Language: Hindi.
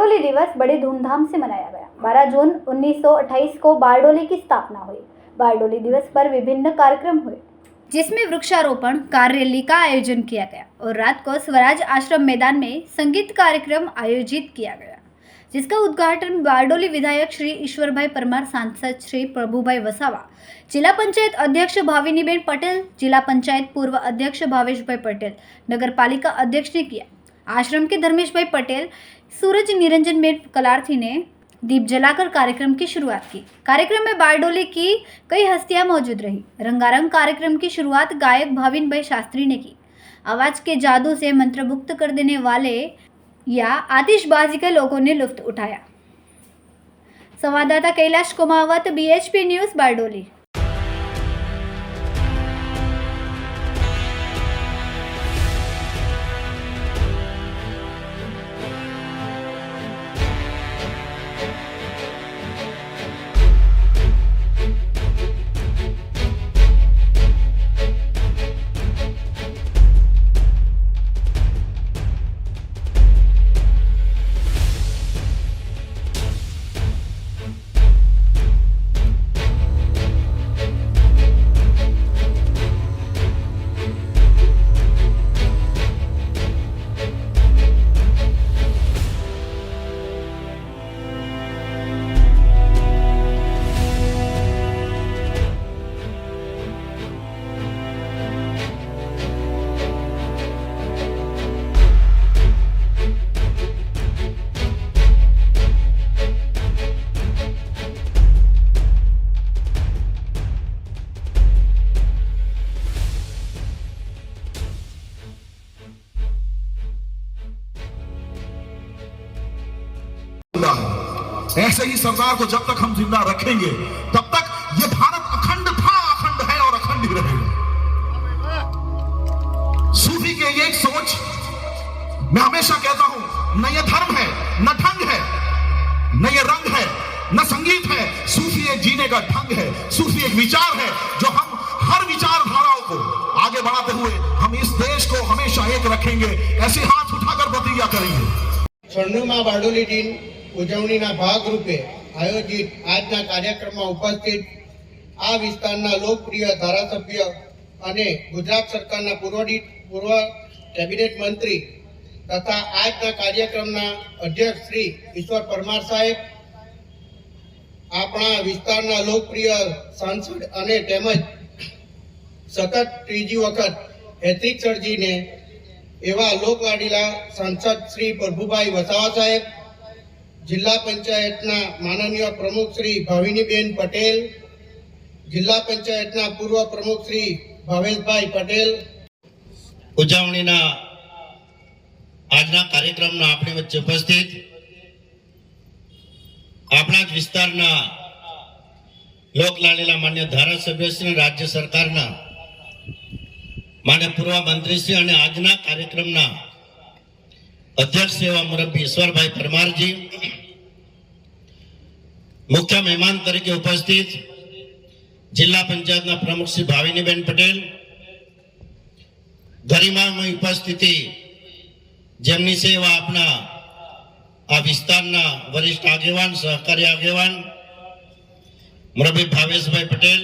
बारडोली दिवस बड़े धूमधाम से मनाया गया। 12 जून 1928 को बारडोली की स्थापना हुई। बारडोली दिवस पर विभिन्न कार्यक्रम हुए, जिसमें वृक्षारोपण, कार रैली का आयोजन किया गया और रात को स्वराज आश्रम मैदान में संगीत कार्यक्रम आयोजित किया गया, जिसका उद्घाटन बारडोली विधायक श्री ईश्वरभाई परमार, सांसद श्री प्रभुभाई वसावा, जिला पंचायत अध्यक्ष भाविनीबेन पटेल, जिला पंचायत पूर्व अध्यक्ष भावेशभाई पटेल, नगर पालिका अध्यक्ष ने किया। आश्रम के धर्मेशभाई पटेल, सूरज निरंजनबेन कलार्थी ने दीप जलाकर कार्यक्रम की शुरुआत की। कार्यक्रम में बारडोली की कई हस्तियां मौजूद रही। रंगारंग कार्यक्रम की शुरुआत गायक भाविनभाई शास्त्री ने की। आवाज के जादू से मंत्रमुग्ध कर देने वाले या आतिशबाजी के लोगों ने लुत्फ उठाया। संवाददाता कैलाश कुमावत, BHP न्यूज, बारडोली। ऐसे ही सरदार को जब तक हम जिंदा रखेंगे तब तक ये भारत अखंड था, अखंड है और अखंड ही रहेगा। सूफी की ये एक सोच, मैं हमेशा कहता हूं, न ये धर्म है, न ढंग है, न ये रंग है, न संगीत है। सूफी एक जीने का ढंग है, सूफी एक विचार है जो हम हर विचारधाराओं को आगे बढ़ाते हुए हम इस देश को हमेशा एक रखेंगे। ऐसे हाथ उठाकर प्रतिज्ञा करेंगे। 96 बारडोली दिन ઉજવણીના ભાગરૂપે આયોજિત આજના કાર્યક્રમમાં ઉપસ્થિત આ વિસ્તારના લોકપ્રિય ધારાસભ્ય અને ગુજરાત સરકારના પૂર્વ કેબિનેટ મંત્રી તથા આજના કાર્યક્રમના અધ્યક્ષ શ્રી ઈશ્વર પરમાર સાહેબ, આપણા વિસ્તારના લોકપ્રિય સાંસદ અને તેમજ સતત ત્રીજી વખત હેટ્રિક સર્જીને એવા લોકલાડીલા સાંસદ શ્રી પ્રભુભાઈ વસાવા સાહેબ, जिला पंचायतना माननीय प्रमुख श्री भाविनीबेन पटेल, जिला पंचायतना पूर्व प्रमुख श्री भावेशभाई पटेल, उजवણીના આજના કાર્યક્રમમાં આપણી વચ્ચે ઉપસ્થિત આપણા જ વિસ્તારના લોકલાડીલા માન્ય ધારાસભ્યશ્રી, રાજ્ય સરકારના માન્ય પૂર્વ મંત્રીશ્રી અને આજના કાર્યક્રમના अध्यक्ष सेवा मुरब्बी ईश्वरभाई परमार जी, मुख्य मेहमान तरीके उपस्थित जिला पंचायत प्रमुख श्री भाविनीबेन पटेल, गरिमामय उपस्थिति जेमनी सेवा अपना आ विस्तारना वरिष्ठ आगेवान, सहकारी आगेवान मुरब्बी भावेशभाई पटेल,